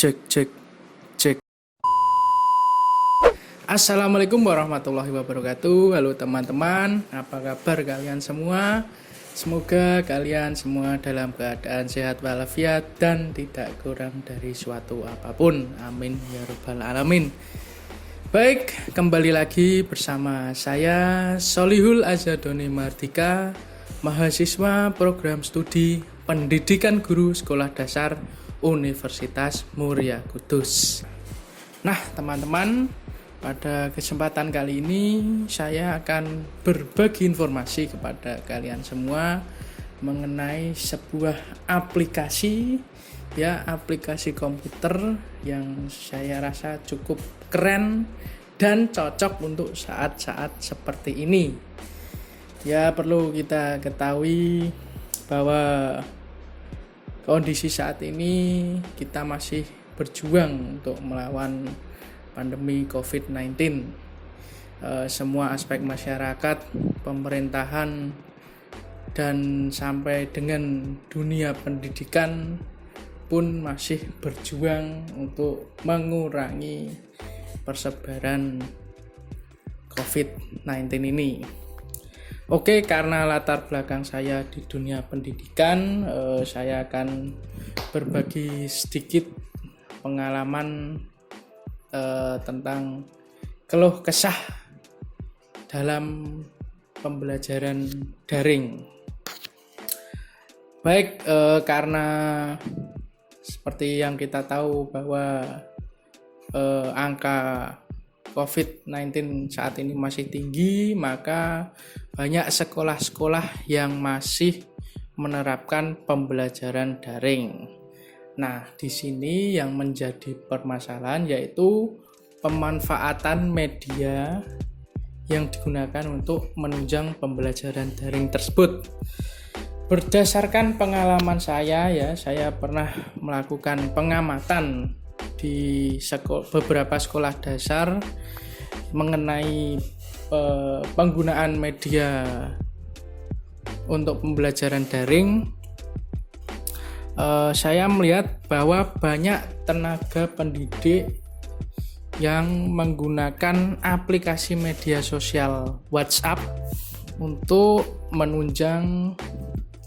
Cek cek cek. Assalamualaikum warahmatullahi wabarakatuh. Halo teman-teman, apa kabar kalian semua? Semoga kalian semua dalam keadaan sehat walafiat dan tidak kurang dari suatu apapun. Amin ya rabbal alamin. Baik, kembali lagi bersama saya Solihul Azadoni Mardika, mahasiswa program studi Pendidikan Guru Sekolah Dasar Universitas Muria Kudus. Nah, teman-teman, pada kesempatan kali ini saya akan berbagi informasi kepada kalian semua mengenai sebuah aplikasi komputer yang saya rasa cukup keren dan cocok untuk saat-saat seperti ini. Ya, perlu kita ketahui bahwa kondisi saat ini kita masih berjuang untuk melawan pandemi COVID-19. Semua aspek masyarakat, pemerintahan, dan sampai dengan dunia pendidikan pun masih berjuang untuk mengurangi persebaran COVID-19 ini. Oke, karena latar belakang saya di dunia pendidikan, saya akan berbagi sedikit pengalaman tentang keluh kesah dalam pembelajaran daring. Baik, karena seperti yang kita tahu bahwa angka COVID-19 saat ini masih tinggi, maka banyak sekolah-sekolah yang masih menerapkan pembelajaran daring. Nah, di sini yang menjadi permasalahan yaitu pemanfaatan media yang digunakan untuk menunjang pembelajaran daring tersebut. Berdasarkan pengalaman saya pernah melakukan pengamatan di beberapa sekolah dasar mengenai penggunaan media untuk pembelajaran daring. Saya melihat bahwa banyak tenaga pendidik yang menggunakan aplikasi media sosial WhatsApp untuk menunjang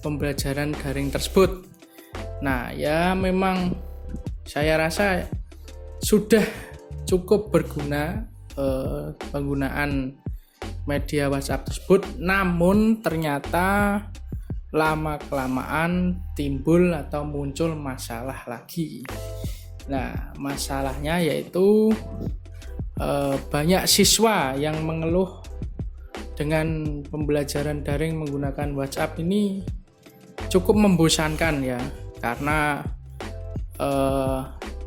pembelajaran daring tersebut. Nah, ya memang saya rasa sudah cukup berguna penggunaan media WhatsApp tersebut, namun ternyata lama-kelamaan timbul atau muncul masalah lagi. Nah, masalahnya yaitu banyak siswa yang mengeluh dengan pembelajaran daring menggunakan WhatsApp ini cukup membosankan ya, karena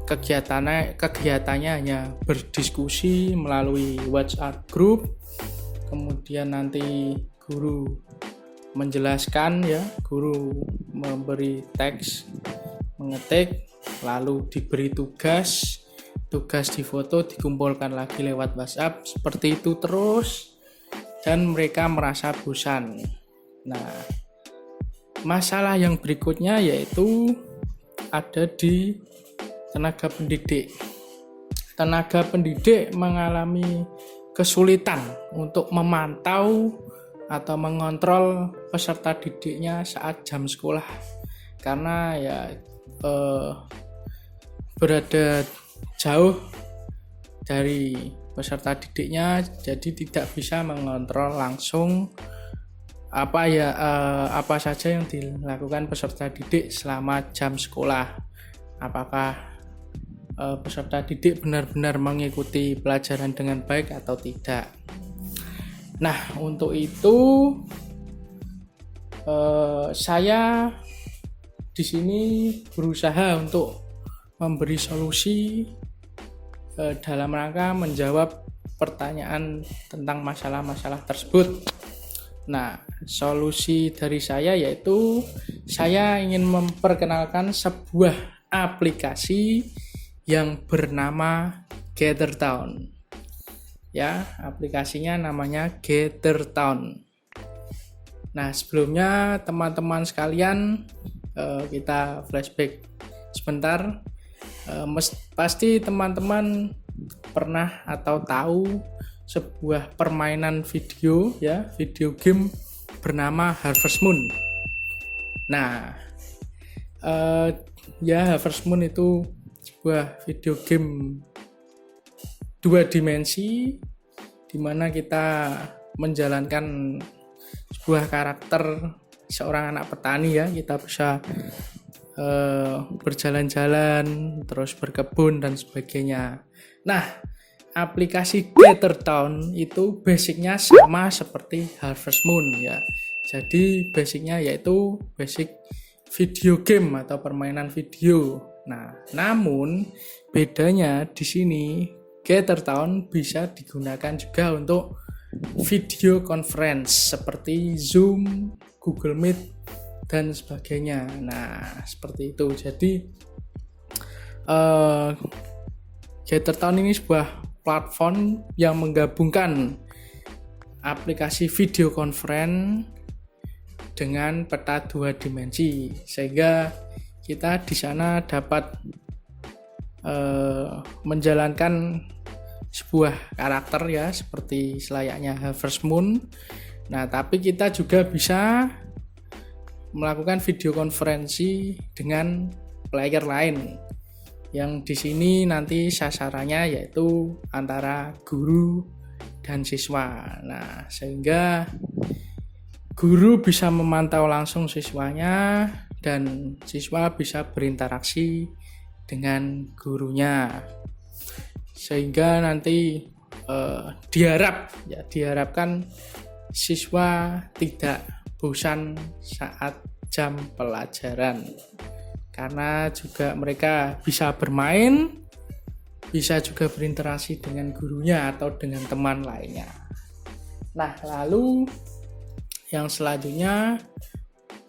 kegiatannya hanya berdiskusi melalui WhatsApp group, kemudian nanti guru menjelaskan guru memberi teks, mengetik, lalu diberi tugas difoto, dikumpulkan lagi lewat WhatsApp, seperti itu terus, dan mereka merasa bosan. Nah, masalah yang berikutnya yaitu ada di tenaga pendidik. Tenaga pendidik mengalami kesulitan untuk memantau atau mengontrol peserta didiknya saat jam sekolah, karena berada jauh dari peserta didiknya, jadi tidak bisa mengontrol langsung apa saja yang dilakukan peserta didik selama jam sekolah. Apakah peserta didik benar-benar mengikuti pelajaran dengan baik atau tidak. Nah, untuk itu saya di sini berusaha untuk memberi solusi dalam rangka menjawab pertanyaan tentang masalah-masalah tersebut. Nah, solusi dari saya yaitu saya ingin memperkenalkan sebuah aplikasi yang bernama GatherTown. Ya, aplikasinya namanya GatherTown. Nah, sebelumnya teman-teman sekalian, kita flashback sebentar. Pasti teman-teman pernah atau tahu sebuah permainan video ya, video game bernama Harvest Moon. Nah, ya Harvest Moon itu sebuah video game 2 dimensi di mana kita menjalankan sebuah karakter seorang anak petani ya. Kita bisa berjalan-jalan, terus berkebun dan sebagainya. Nah, aplikasi Gather Town itu basicnya sama seperti Harvest Moon ya. Jadi basicnya yaitu basic video game atau permainan video. Nah, namun bedanya di sini Gather Town bisa digunakan juga untuk video conference seperti Zoom, Google Meet dan sebagainya. Nah, seperti itu. Jadi Gather Town ini sebuah platform yang menggabungkan aplikasi video conference dengan peta 2 dimensi, sehingga kita di sana dapat menjalankan sebuah karakter ya, seperti selayaknya Harvest Moon. Nah, tapi kita juga bisa melakukan video konferensi dengan player lain yang di sini nanti sasarannya yaitu antara guru dan siswa. Nah, sehingga guru bisa memantau langsung siswanya dan siswa bisa berinteraksi dengan gurunya, sehingga nanti diharapkan siswa tidak bosan saat jam pelajaran, karena juga mereka bisa bermain, bisa juga berinteraksi dengan gurunya atau dengan teman lainnya. Nah, lalu yang selanjutnya,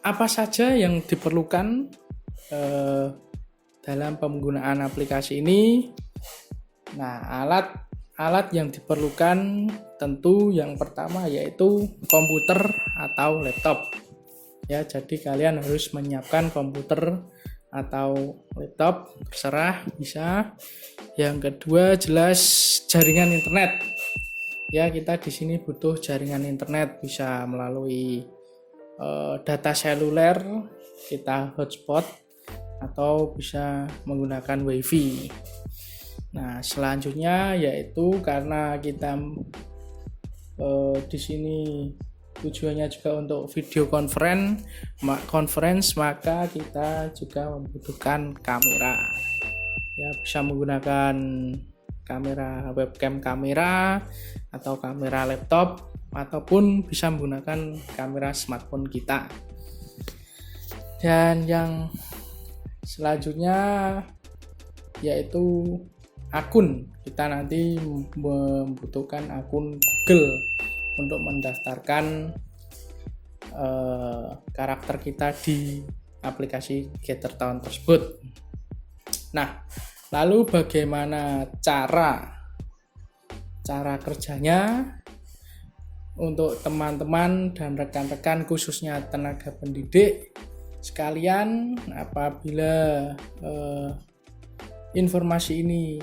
apa saja yang diperlukan dalam penggunaan aplikasi ini? Nah, alat yang diperlukan tentu yang pertama yaitu komputer atau laptop. Ya, jadi kalian harus menyiapkan komputer atau laptop, terserah bisa. Yang kedua jelas jaringan internet. Ya, kita di sini butuh jaringan internet, bisa melalui data seluler, kita hotspot atau bisa menggunakan WiFi. Nah, selanjutnya yaitu karena kita di sini tujuannya juga untuk video conference, maka kita juga membutuhkan kamera. Ya, bisa menggunakan kamera webcam kamera atau kamera laptop, ataupun bisa menggunakan kamera smartphone kita. Dan yang selanjutnya yaitu akun. Kita nanti membutuhkan akun Google untuk mendaftarkan karakter kita di aplikasi Gather Town tersebut. Nah, lalu bagaimana cara kerjanya untuk teman-teman dan rekan-rekan, khususnya tenaga pendidik sekalian? Apabila informasi ini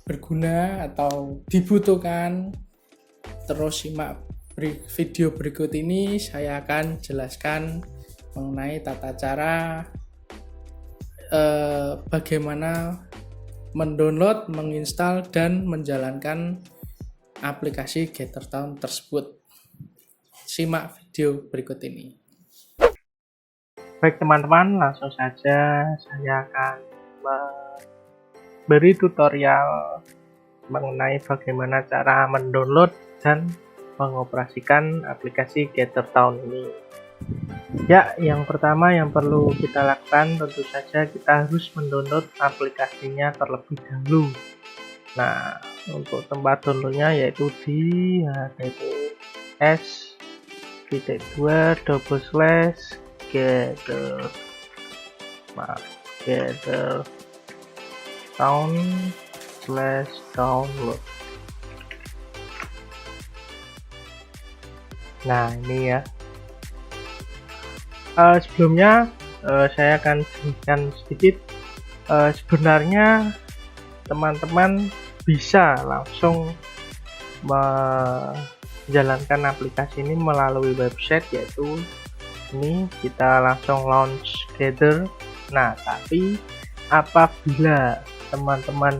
berguna atau dibutuhkan, terus simak video berikut ini. Saya akan jelaskan mengenai tata cara bagaimana mendownload, menginstal, dan menjalankan aplikasi Gather Town tersebut. Simak video berikut ini. Baik teman-teman, langsung saja saya akan beri tutorial mengenai bagaimana cara mendownload dan mengoperasikan aplikasi Gather Town ini. Ya, yang pertama yang perlu kita lakukan tentu saja kita harus mendownload aplikasinya terlebih dahulu. Nah, untuk tempat downloadnya yaitu di https://gather.town/download. Nah, ini ya. Sebelumnya saya akan jelaskan sedikit Sebenarnya teman-teman bisa langsung menjalankan aplikasi ini melalui website, yaitu ini kita langsung launch Gather. Nah, tapi apabila teman-teman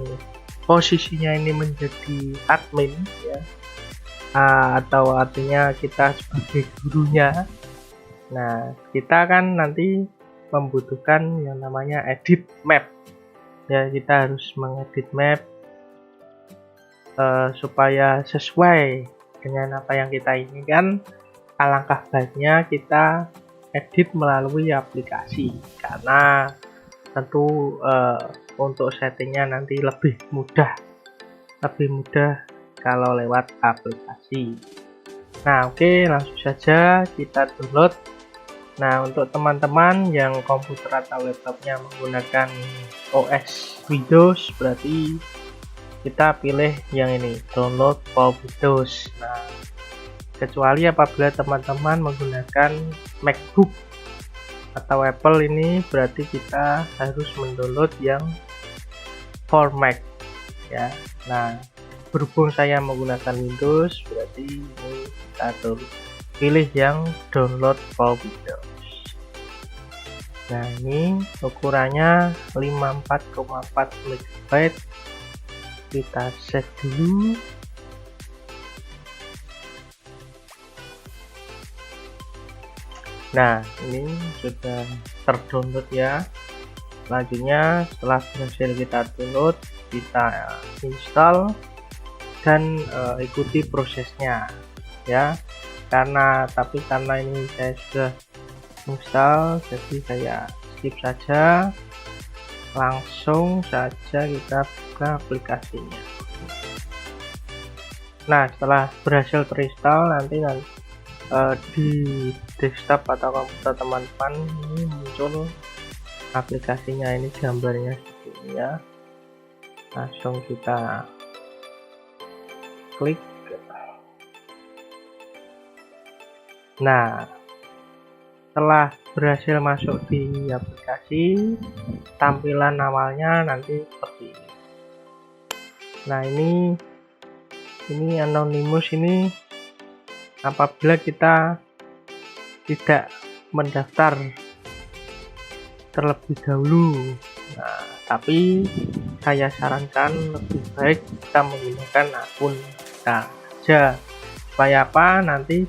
posisinya ini menjadi admin ya, atau artinya kita sebagai gurunya, nah kita kan nanti membutuhkan yang namanya edit map ya. Kita harus mengedit map supaya sesuai dengan apa yang kita inginkan. Alangkah baiknya kita edit melalui aplikasi, karena tentu untuk settingnya nanti lebih mudah kalau lewat aplikasi. Nah, oke, langsung saja kita download. Nah, untuk teman-teman yang komputer atau laptopnya menggunakan OS Windows, berarti kita pilih yang ini, download for Windows. Nah, kecuali apabila teman-teman menggunakan MacBook atau Apple, ini berarti kita harus mendownload yang for Mac ya. Nah, berhubung saya menggunakan Windows, berarti ini kita pilih yang download for Windows. Nah, ini ukurannya 54,4 MB. Kita set dulu. Nah, ini sudah terdownload ya. Selanjutnya, setelah berhasil kita download, kita install dan ikuti prosesnya ya. Karena ini saya sudah install, jadi saya skip saja. Langsung saja kita buka aplikasinya. Nah, setelah berhasil terinstall, nanti di desktop atau komputer teman-teman ini muncul aplikasinya. Ini gambarnya seperti ini ya. Langsung kita klik. Nah, setelah berhasil masuk di aplikasi, tampilan awalnya nanti seperti ini. Nah, ini anonymous ini apabila kita tidak mendaftar terlebih dahulu. Nah, tapi saya sarankan lebih baik kita menggunakan akun kita saja. Supaya apa? Nanti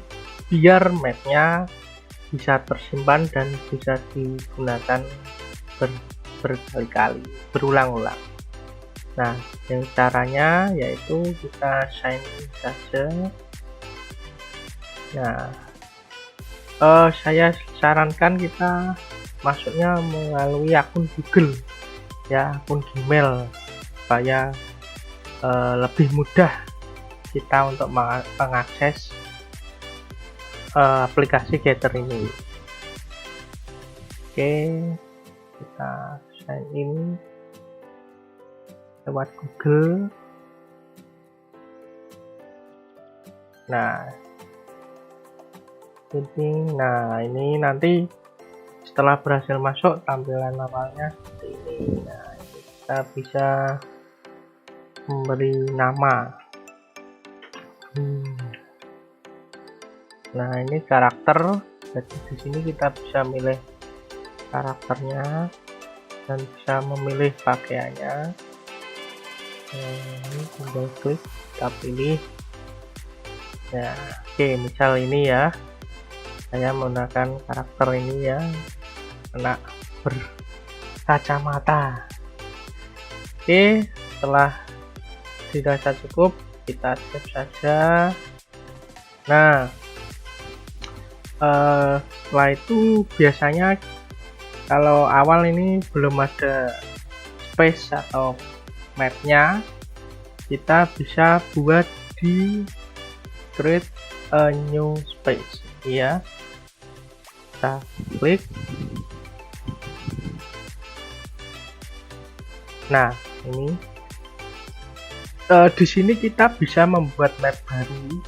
biar mapnya bisa tersimpan dan bisa digunakan berkali-kali, berulang-ulang. Nah, yang caranya yaitu kita sign in saja. Nah, saya sarankan kita masuknya melalui akun Google ya, akun Gmail, supaya lebih mudah kita untuk mengakses aplikasi Gather ini. Oke, kita sign in lewat Google. Nah, ini nanti setelah berhasil masuk, tampilan awalnya seperti ini. Nah, kita bisa memberi nama. Nah, ini karakter. Jadi di sini kita bisa milih karakternya dan bisa memilih pakaiannya. Ini tinggal klik, kita pilih. Ya, oke, misal ini ya, saya menggunakan karakter ini ya, anak berkacamata. Oke, setelah dirasa cukup, kita save saja. Nah, setelah itu biasanya kalau awal ini belum ada space atau mapnya, kita bisa buat di create a new space ya. Kita klik. Nah, ini di sini kita bisa membuat map baru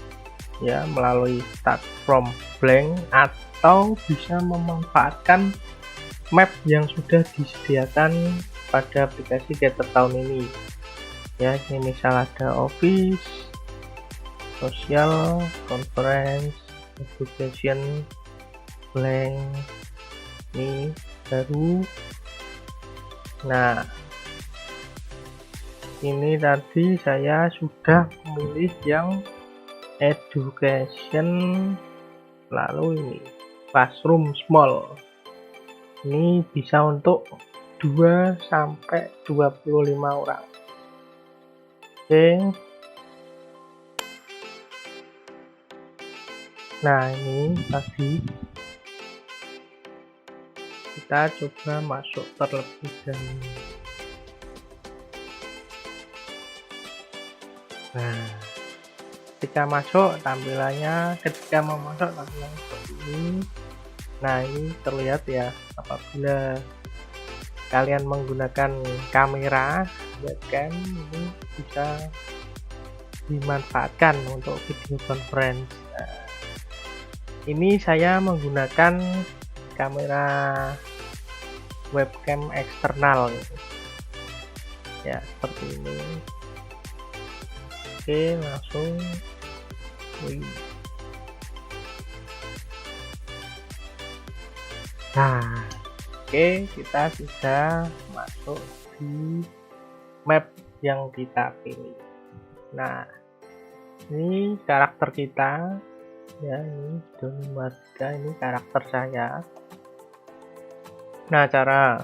ya, melalui start from blank, atau bisa memanfaatkan map yang sudah disediakan pada aplikasi Gathertown ini. Ya, ini misal ada office, social, conference, education, blank, ini baru. Nah, ini tadi saya sudah memilih yang education, lalu ini classroom small. Ini bisa untuk 2 sampai 25 orang. Oke. Nah, ini tadi kita coba masuk terlebih dahulu. Nah, ketika masuk tampilannya, ketika mau masuk tampilannya seperti ini. Nah, ini terlihat ya, apabila kalian menggunakan kamera webcam ini bisa dimanfaatkan untuk video conference. Nah, ini saya menggunakan kamera webcam eksternal ya, seperti ini. Oke, langsung nah, oke, kita sudah masuk di map yang kita pilih. Nah, ini karakter kita ya, ini Doni Warga, ini karakter saya. Nah, cara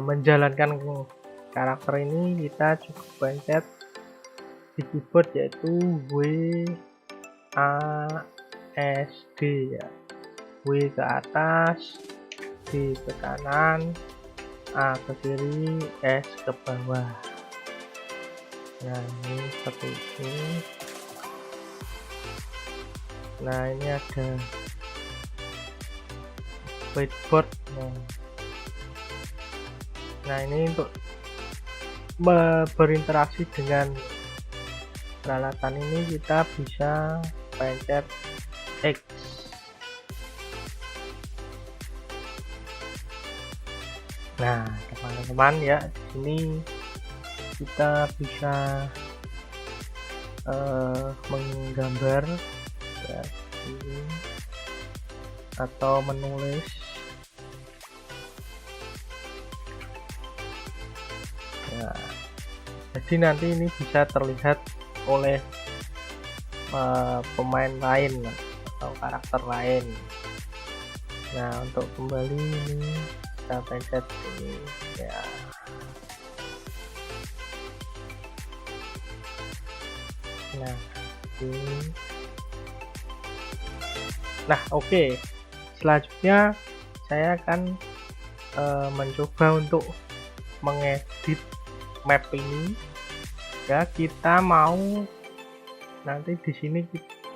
menjalankan karakter ini kita cukup pencet di keyboard, yaitu WASD ya. W ke atas, D ke kanan, A ke kiri, S ke bawah. Nah, ini seperti ini. Nah, ini ada whiteboard. Nah, ini untuk berinteraksi dengan peralatan ini kita bisa pencet X. Nah, teman-teman ya, di sini kita bisa menggambar ya, ini, atau menulis. Ya, jadi nanti ini bisa terlihat oleh pemain lain atau karakter lain. Nah, untuk kembali ini kita pencet ini ya. Nah, ini. Nah, oke. Selanjutnya saya akan mencoba untuk mengedit map ini. Ya, kita mau nanti di sini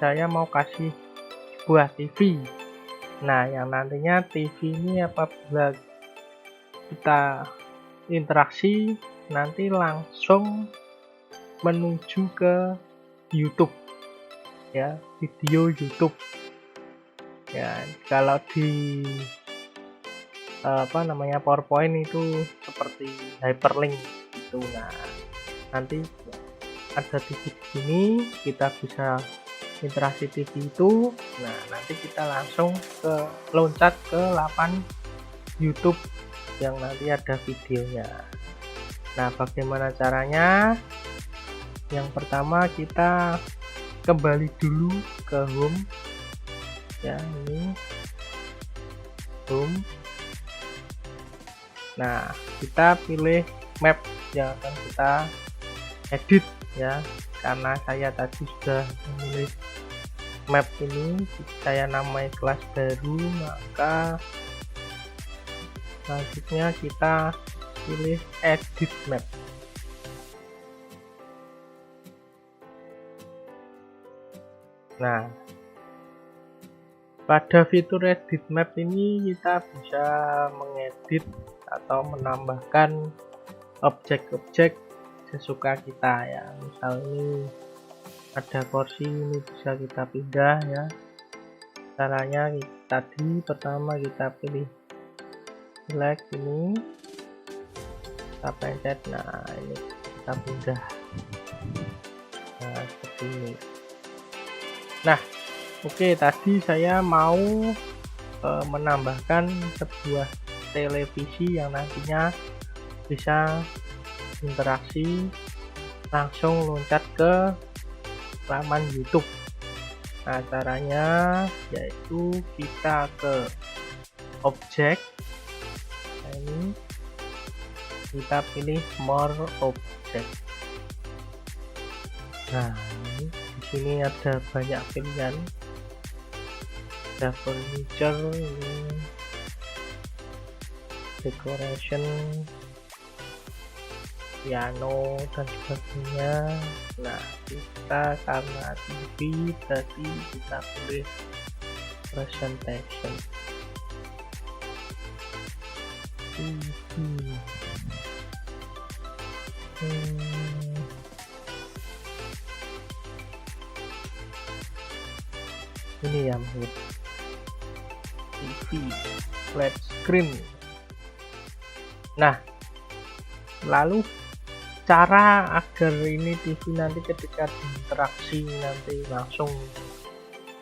saya mau kasih sebuah TV. Nah, yang nantinya TV ini apabila kita interaksi nanti langsung menuju ke YouTube ya, video YouTube ya. Kalau di PowerPoint itu seperti hyperlink gitu. Nah, nanti ada TV sini, kita bisa interaksi TV itu. Nah, nanti kita langsung loncat ke lapan YouTube yang nanti ada videonya. Nah, bagaimana caranya? Yang pertama kita kembali dulu ke home ya, ini home. Nah, kita pilih map yang akan kita edit ya, karena saya tadi sudah memilih map ini, saya namai kelas baru, maka selanjutnya kita pilih edit map. Nah, pada fitur edit map ini kita bisa mengedit atau menambahkan objek-objek sesuka kita ya. Misal ini ada kursi, ini bisa kita pindah ya. Caranya tadi pertama kita pilih select ini, kita pencet. Nah, ini kita pindah. Nah, seperti ini. Nah, oke, tadi saya mau menambahkan sebuah televisi yang nantinya bisa interaksi langsung loncat ke laman YouTube. Nah, caranya yaitu kita ke objek. Nah, ini kita pilih more object. Nah, ini di sini ada banyak pilihan. Ada furniture, ini decoration, piano dan sebagainya. Nah, kita karena TV tadi kita pilih presentation. Ini ya, TV flat screen. Nah, lalu cara agar ini TV nanti ketika diinteraksi nanti langsung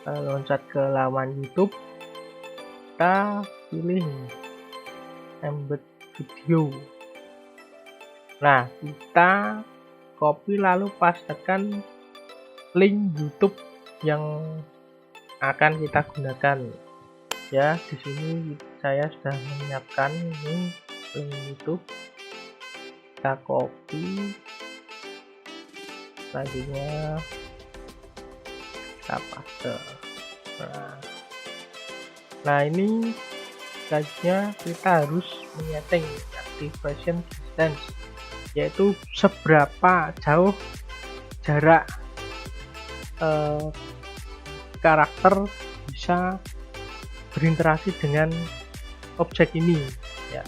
loncat ke laman YouTube, kita pilih embed video. Nah, kita copy lalu pastekan link YouTube yang akan kita gunakan. Ya, di sini saya sudah menyiapkan ini link YouTube. Kita copy, selanjutnya kita paste. Nah, ini selanjutnya kita harus menyeting activation distance, yaitu seberapa jauh jarak karakter bisa berinteraksi dengan objek ini ya.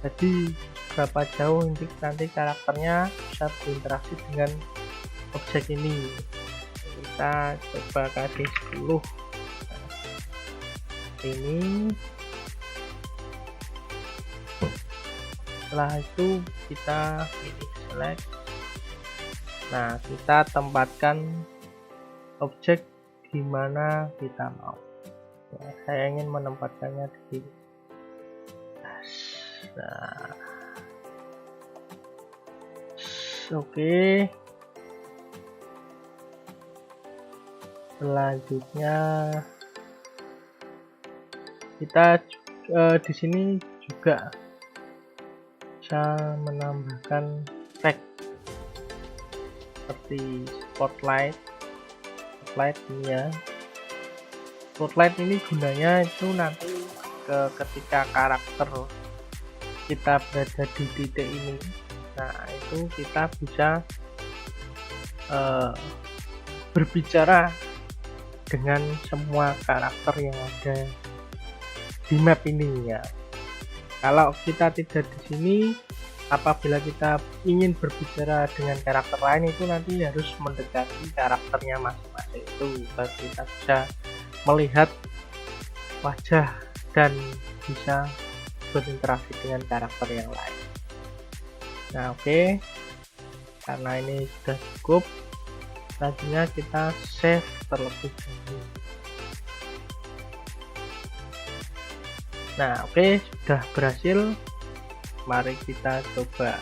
Jadi berapa jauh nanti karakternya bisa berinteraksi dengan objek ini. Kita coba kasih 10. Ini setelah itu kita pilih select. Nah, kita tempatkan objek di mana kita mau. Ya, saya ingin menempatkannya di sini. Nah, oke. Selanjutnya kita di sini juga bisa menambahkan tag seperti spotlight ini ya. Spotlight ini gunanya itu nanti ketika karakter kita berada di titik ini, nah itu kita bisa berbicara dengan semua karakter yang ada di map ini ya. Kalau kita tidak di sini, apabila kita ingin berbicara dengan karakter lain itu nanti harus mendekati karakternya masing-masing itu baru kita bisa melihat wajah dan bisa berinteraksi dengan karakter yang lain. Nah, oke. Karena ini sudah cukup, selanjutnya kita save terlebih dahulu. Nah, oke, sudah berhasil. Mari kita coba.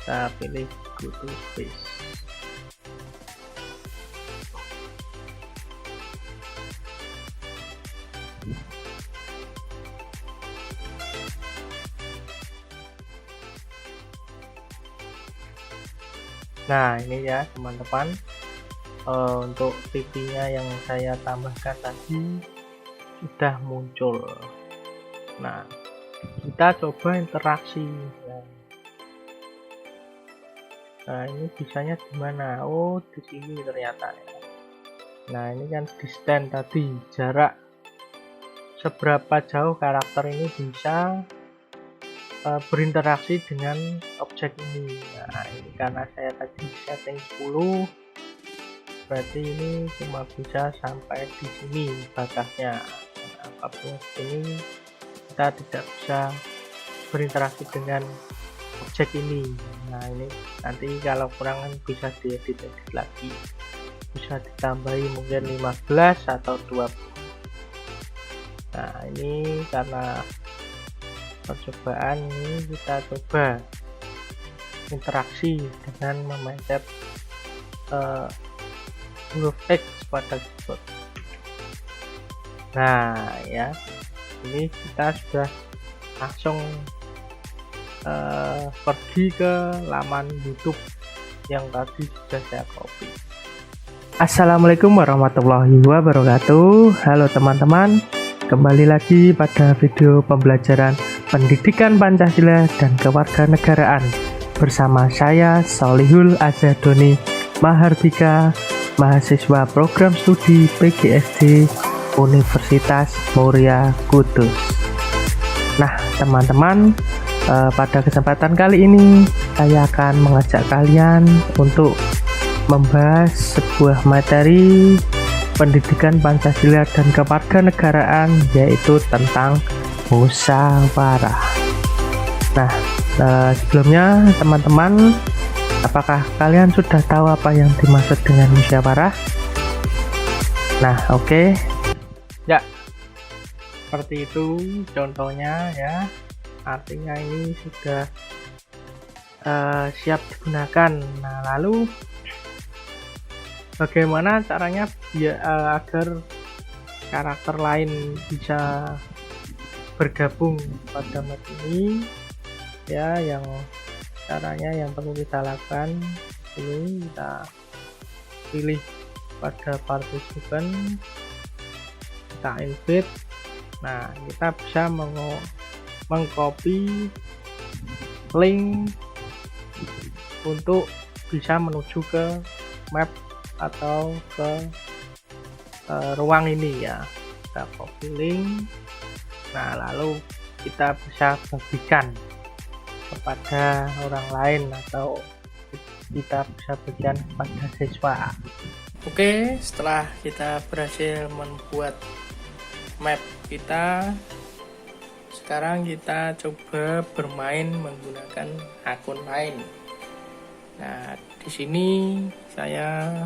Kita pilih go to space. Nah, ini ya teman-teman, untuk TV-nya yang saya tambahkan tadi sudah muncul. Nah, kita coba interaksi ya. Nah, ini bisanya di mana? Oh, di sini ternyata ya. Nah, ini kan distance tadi, jarak seberapa jauh karakter ini bisa berinteraksi dengan objek ini. Nah, ini karena saya tadi setting 10, berarti ini cuma bisa sampai di sini batasnya. Nah, apabila ini kita tidak bisa berinteraksi dengan objek ini. Nah, ini nanti kalau kurang kan bisa diedit lagi, bisa ditambahi mungkin 15 atau 20. Nah, ini karena percobaan, ini kita coba interaksi dengan memencet huruf X pada keyboard. Nah ya, ini kita sudah langsung pergi ke laman YouTube yang tadi sudah saya copy. Assalamualaikum warahmatullahi wabarakatuh. Halo teman-teman, kembali lagi pada video pembelajaran pendidikan Pancasila dan kewarganegaraan bersama saya Solihul Azadoni Mahardika, mahasiswa program studi PGSD Universitas Muria Kudus. Nah teman-teman, pada kesempatan kali ini saya akan mengajak kalian untuk membahas sebuah materi pendidikan Pancasila dan kewarganegaraan, yaitu tentang musyawarah. Nah, sebelumnya teman-teman, apakah kalian sudah tahu apa yang dimaksud dengan musyawarah? Nah, oke. Ya, seperti itu contohnya ya. Artinya ini sudah siap digunakan. Nah, lalu bagaimana caranya agar karakter lain bisa bergabung pada map ini? Ya, yang caranya yang perlu kita lakukan ini, kita pilih pada participant, kita invite. Nah, kita bisa mengcopy link untuk bisa menuju ke map atau ke ruang ini ya. Kita copy link. Nah, lalu kita bisa bagikan kepada orang lain atau kita bisa bagikan kepada siswa. Oke, setelah kita berhasil membuat map kita, sekarang kita coba bermain menggunakan akun lain. Nah, di sini saya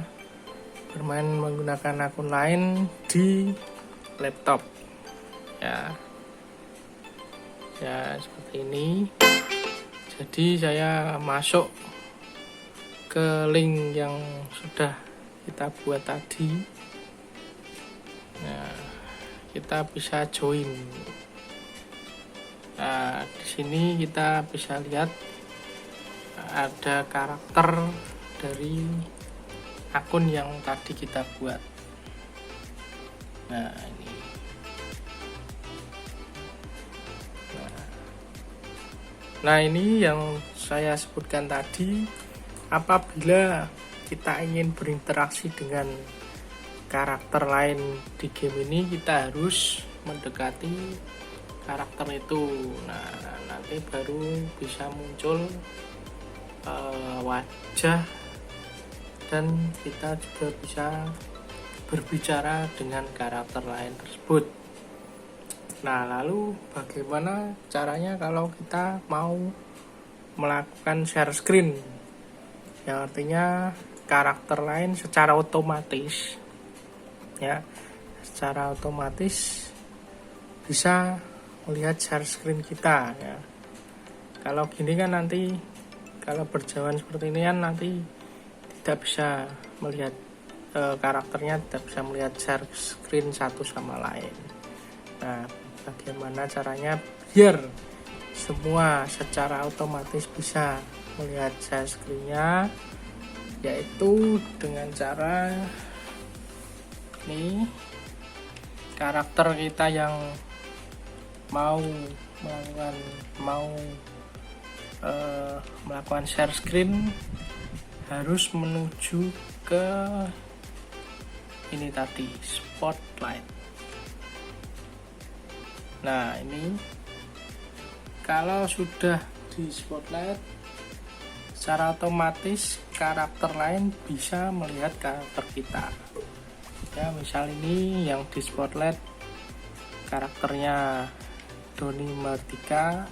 bermain menggunakan akun lain di laptop. Ya seperti ini. Jadi saya masuk ke link yang sudah kita buat tadi. Nah, kita bisa join. Nah, di sini kita bisa lihat ada karakter dari akun yang tadi kita buat. Nah, ini. Nah, ini yang saya sebutkan tadi. Apabila kita ingin berinteraksi dengan karakter lain di game ini, kita harus mendekati karakter itu. Nah, nanti baru bisa muncul wajah dan kita juga bisa berbicara dengan karakter lain tersebut. Nah, lalu bagaimana caranya kalau kita mau melakukan share screen, yang artinya karakter lain secara otomatis bisa melihat share screen kita ya. Kalau gini kan nanti, kalau berjalan seperti ini kan nanti tidak bisa melihat karakternya, tidak bisa melihat share screen satu sama lain. Nah, bagaimana caranya biar semua secara otomatis bisa melihat share screen-nya, yaitu dengan cara ini, karakter kita yang mau melakukan share screen harus menuju ke ini tadi, spotlight. Nah, ini kalau sudah di spotlight, secara otomatis karakter lain bisa melihat karakter kita ya. Misal ini yang di spotlight karakternya Doni Mardika.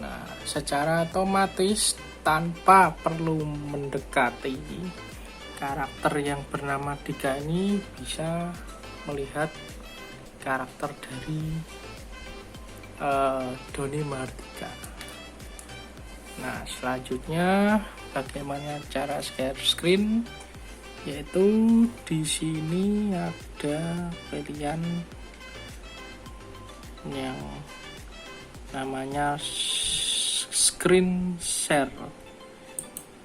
Nah, secara otomatis tanpa perlu mendekati karakter yang bernama Dika ini bisa melihat karakter dari Doni Mahardika. Nah, selanjutnya bagaimana cara share screen, yaitu di sini ada pilihan yang namanya screen share.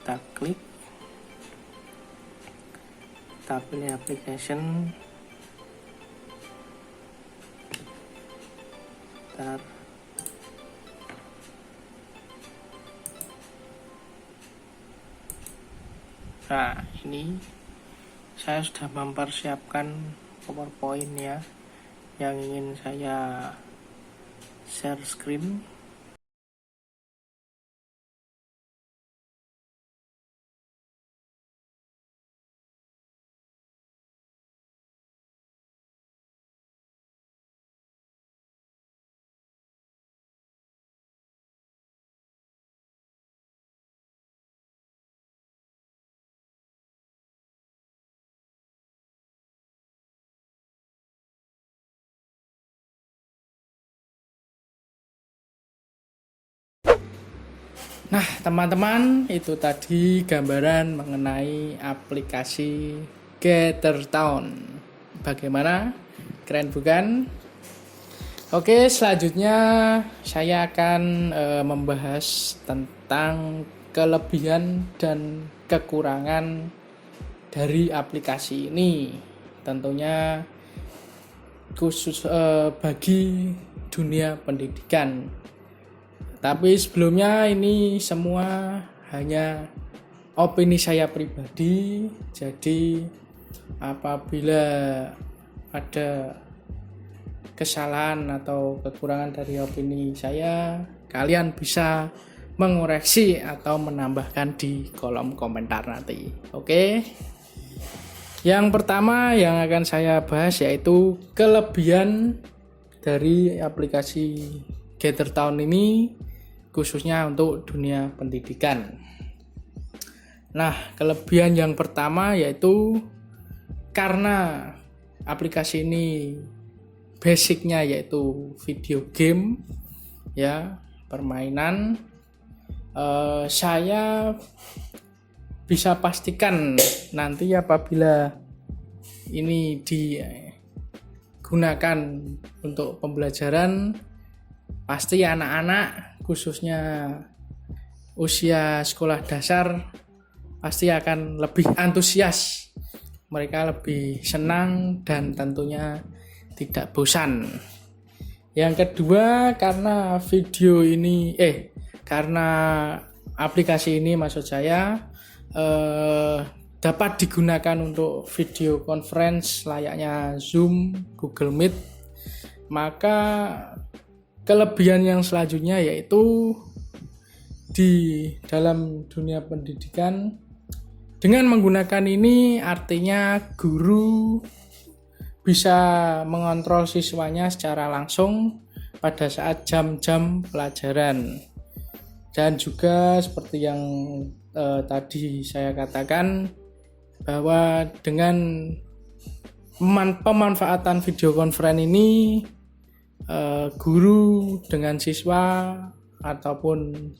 Kita klik, kita pilih application, bentar. Nah, ini saya sudah mempersiapkan PowerPoint ya, yang ingin saya share screen. Nah, teman-teman, itu tadi gambaran mengenai aplikasi Gathertown. Bagaimana? Keren bukan? Oke, selanjutnya saya akan membahas tentang kelebihan dan kekurangan dari aplikasi ini. Tentunya khusus bagi dunia pendidikan. Tapi sebelumnya ini semua hanya opini saya pribadi. Jadi apabila ada kesalahan atau kekurangan dari opini saya, kalian bisa mengoreksi atau menambahkan di kolom komentar nanti. Oke. Yang pertama yang akan saya bahas yaitu kelebihan dari aplikasi Gathertown ini, khususnya untuk dunia pendidikan. Nah, kelebihan yang pertama yaitu karena aplikasi ini basicnya yaitu video game ya, permainan, saya bisa pastikan nanti apabila ini digunakan untuk pembelajaran, pasti anak-anak khususnya usia sekolah dasar pasti akan lebih antusias, mereka lebih senang dan tentunya tidak bosan. Yang kedua, karena karena aplikasi ini maksud saya dapat digunakan untuk video conference layaknya Zoom, Google Meet, maka kelebihan yang selanjutnya yaitu di dalam dunia pendidikan, dengan menggunakan ini artinya guru bisa mengontrol siswanya secara langsung pada saat jam-jam pelajaran. Dan juga seperti yang tadi saya katakan, bahwa dengan pemanfaatan video conference ini, guru dengan siswa ataupun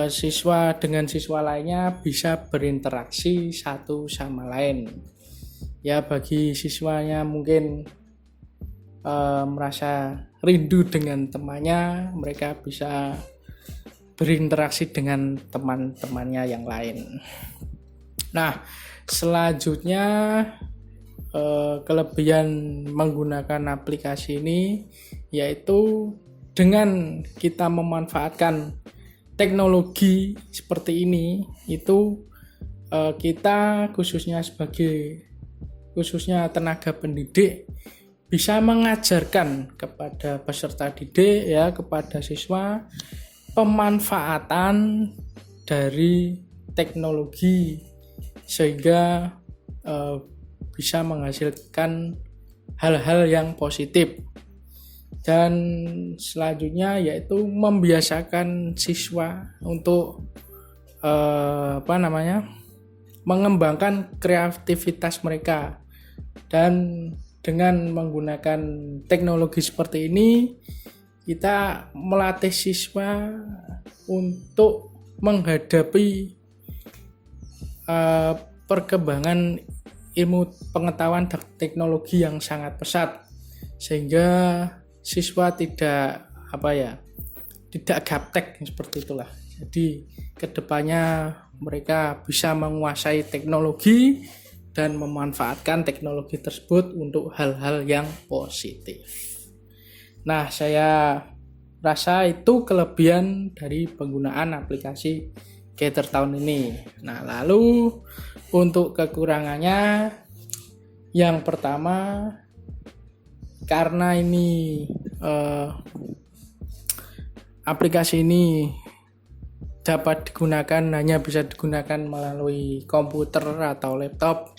siswa dengan siswa lainnya bisa berinteraksi satu sama lain. Ya, bagi siswanya mungkin merasa rindu dengan temannya, mereka bisa berinteraksi dengan teman-temannya yang lain. Nah, selanjutnya kelebihan menggunakan aplikasi ini yaitu dengan kita memanfaatkan teknologi seperti ini, itu kita khususnya tenaga pendidik bisa mengajarkan kepada peserta didik ya, kepada siswa, pemanfaatan dari teknologi sehingga bisa menghasilkan hal-hal yang positif. Dan selanjutnya yaitu membiasakan siswa untuk mengembangkan kreativitas mereka. Dan dengan menggunakan teknologi seperti ini, kita melatih siswa untuk menghadapi perkembangan ilmu pengetahuan dan teknologi yang sangat pesat, sehingga siswa tidak gaptek seperti itulah. Jadi kedepannya mereka bisa menguasai teknologi dan memanfaatkan teknologi tersebut untuk hal-hal yang positif. Nah, saya rasa itu kelebihan dari penggunaan aplikasi Gathertown ini. Nah, lalu untuk kekurangannya, yang pertama, karena ini aplikasi ini hanya bisa digunakan melalui komputer atau laptop,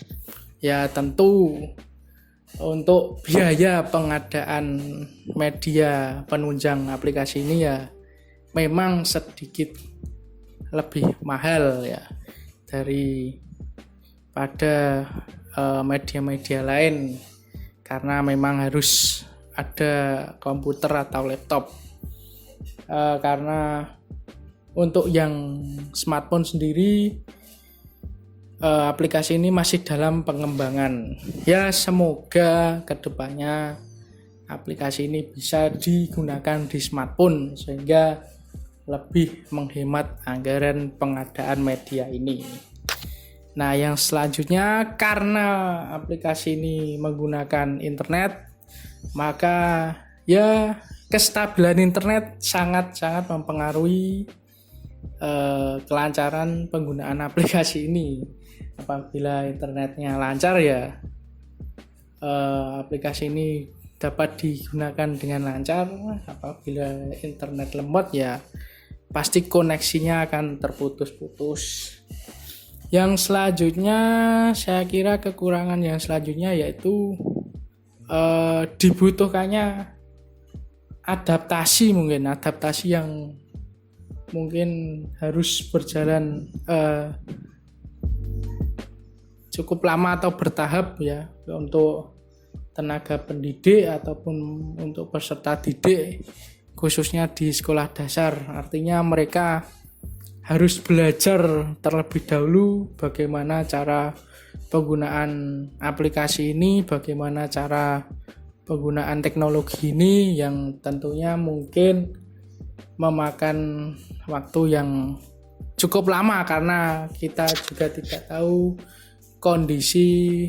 ya tentu untuk biaya pengadaan media penunjang aplikasi ini ya memang sedikit lebih mahal ya daripada media-media lain, karena memang harus ada komputer atau laptop. Karena untuk yang smartphone sendiri, aplikasi ini masih dalam pengembangan. Ya, semoga kedepannya aplikasi ini bisa digunakan di smartphone sehingga lebih menghemat anggaran pengadaan media ini. Nah, yang selanjutnya, karena aplikasi ini menggunakan internet, maka ya kestabilan internet sangat-sangat mempengaruhi kelancaran penggunaan aplikasi ini. Apabila internetnya lancar ya aplikasi ini dapat digunakan dengan lancar. Apabila internet lemot ya pasti koneksinya akan terputus-putus. Yang selanjutnya, saya kira kekurangan yang selanjutnya yaitu dibutuhkannya adaptasi yang mungkin harus berjalan cukup lama atau bertahap ya untuk tenaga pendidik ataupun untuk peserta didik, khususnya di sekolah dasar. Artinya mereka harus belajar terlebih dahulu bagaimana cara penggunaan aplikasi ini, bagaimana cara penggunaan teknologi ini, yang tentunya mungkin memakan waktu yang cukup lama karena kita juga tidak tahu kondisi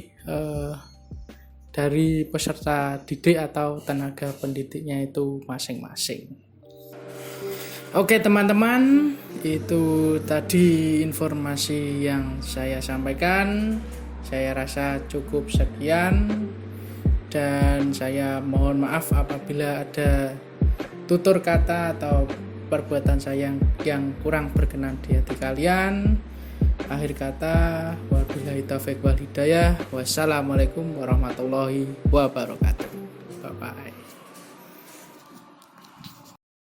dari peserta didik atau tenaga pendidiknya itu masing-masing. Oke teman-teman, itu tadi informasi yang saya sampaikan. Saya rasa cukup sekian, dan saya mohon maaf apabila ada tutur kata atau perbuatan saya yang kurang berkenan di hati kalian. Akhir kata, wabillahi taufiq wal hidayah. Wassalamualaikum warahmatullahi wabarakatuh.